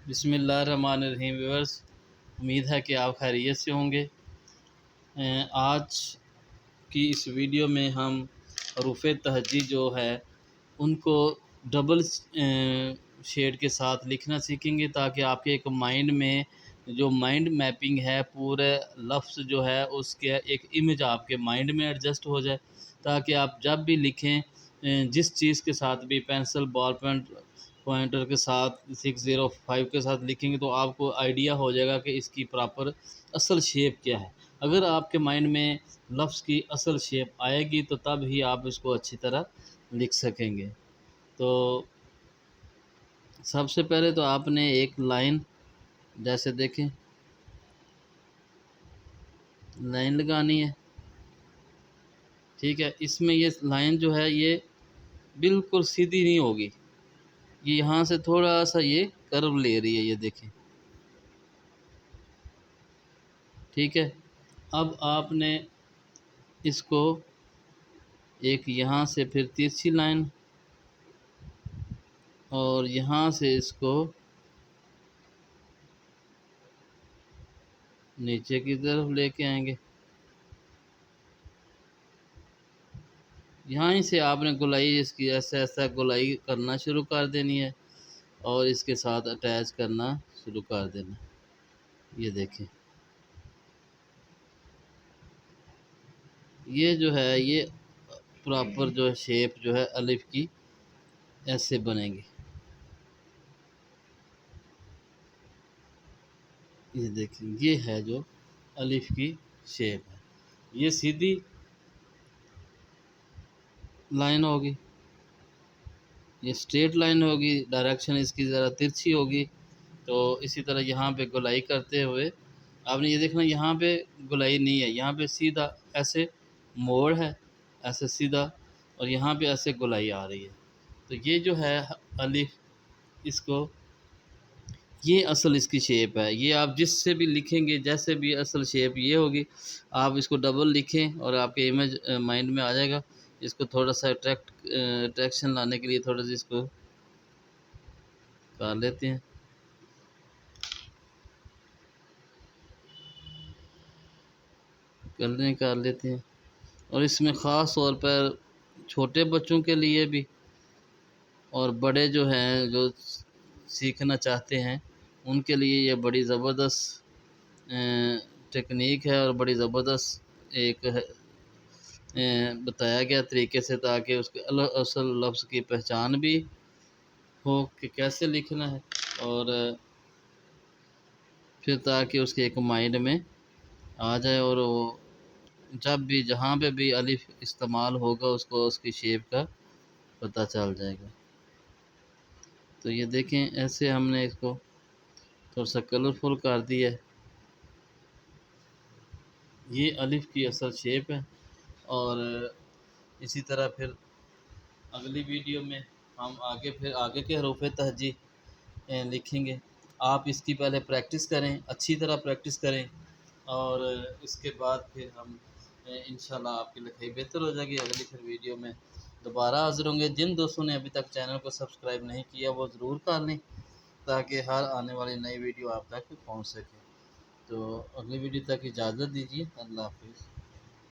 بسم اللہ الرحمن الرحیم ویورز، امید ہے کہ آپ خیریت سے ہوں گے۔ آج کی اس ویڈیو میں ہم حروف تہجی جو ہے ان کو ڈبل شیڈ کے ساتھ لکھنا سیکھیں گے، تاکہ آپ کے ایک مائنڈ میں جو مائنڈ میپنگ ہے پورے لفظ جو ہے اس کے ایک امیج آپ کے مائنڈ میں ایڈجسٹ ہو جائے، تاکہ آپ جب بھی لکھیں جس چیز کے ساتھ بھی پینسل بال پوائنٹر کے ساتھ 605 کے ساتھ لکھیں گے تو آپ کو آئیڈیا ہو جائے گا کہ اس کی پراپر اصل شیپ کیا ہے۔ اگر آپ کے مائنڈ میں لفظ کی اصل شیپ آئے گی تو تب ہی آپ اس کو اچھی طرح لکھ سکیں گے۔ تو سب سے پہلے تو آپ نے ایک لائن جیسے دیکھیں لائن لگانی ہے، ٹھیک ہے۔ اس میں یہ لائن جو ہے یہ بالکل سیدھی نہیں ہوگی، یہ یہاں سے تھوڑا سا یہ کرو لے رہی ہے، یہ دیکھیں، ٹھیک ہے۔ اب آپ نے اس کو ایک یہاں سے پھر ترچھی لائن اور یہاں سے اس کو نیچے کی طرف لے کے آئیں گے، یہاں سے آپ نے گولائی اس کی ایسا ایسا گولائی کرنا شروع کر دینی ہے اور اس کے ساتھ اٹیچ کرنا شروع کر دینا۔ یہ دیکھیں، یہ جو ہے یہ پراپر جو شیپ جو ہے الف کی ایسے بنے گی۔ یہ دیکھیں، یہ ہے جو الف کی شیپ ہے، یہ سیدھی لائن ہوگی، یہ سٹریٹ لائن ہوگی، ڈائریکشن اس کی ذرا ترچھی ہوگی۔ تو اسی طرح یہاں پہ گولائی کرتے ہوئے آپ نے یہ دیکھنا، یہاں پہ گولائی نہیں ہے، یہاں پہ سیدھا ایسے موڑ ہے، ایسے سیدھا، اور یہاں پہ ایسے گولائی آ رہی ہے۔ تو یہ جو ہے الف، اس کو یہ اصل اس کی شیپ ہے، یہ آپ جس سے بھی لکھیں گے جیسے بھی اصل شیپ یہ ہوگی، آپ اس کو ڈبل لکھیں اور آپ کے امیج مائنڈ میں آ جائے گا۔ اس کو تھوڑا سا اٹریکشن لانے کے لیے تھوڑا سا اس کو کر لیتے ہیں، کلرنگ کر لیتے ہیں۔ اور اس میں خاص طور پر چھوٹے بچوں کے لیے بھی اور بڑے جو ہیں جو سیکھنا چاہتے ہیں ان کے لیے یہ بڑی زبردست ٹیکنیک ہے اور بڑی زبردست ایک بتایا گیا طریقے سے، تاکہ اس کے اصل لفظ کی پہچان بھی ہو کہ کیسے لکھنا ہے، اور پھر تاکہ اس کے ایک مائنڈ میں آ جائے، اور وہ جب بھی جہاں پہ بھی الف استعمال ہوگا اس کو اس کی شیپ کا پتہ چل جائے گا۔ تو یہ دیکھیں، ایسے ہم نے اس کو تھوڑا سا کلرفل کر دیا ہے، یہ الف کی اصل شیپ ہے۔ اور اسی طرح پھر اگلی ویڈیو میں ہم آگے کے حروف تہجی لکھیں گے۔ آپ اس کی پہلے پریکٹس کریں، اچھی طرح پریکٹس کریں، اور اس کے بعد پھر ہم انشاءاللہ آپ کی لکھائی بہتر ہو جائے گی۔ اگلی پھر ویڈیو میں دوبارہ حاضر ہوں گے۔ جن دوستوں نے ابھی تک چینل کو سبسکرائب نہیں کیا وہ ضرور کر لیں، تاکہ ہر آنے والی نئی ویڈیو آپ تک پہنچ سکے۔ تو اگلی ویڈیو تک اجازت دیجیے، اللہ حافظ۔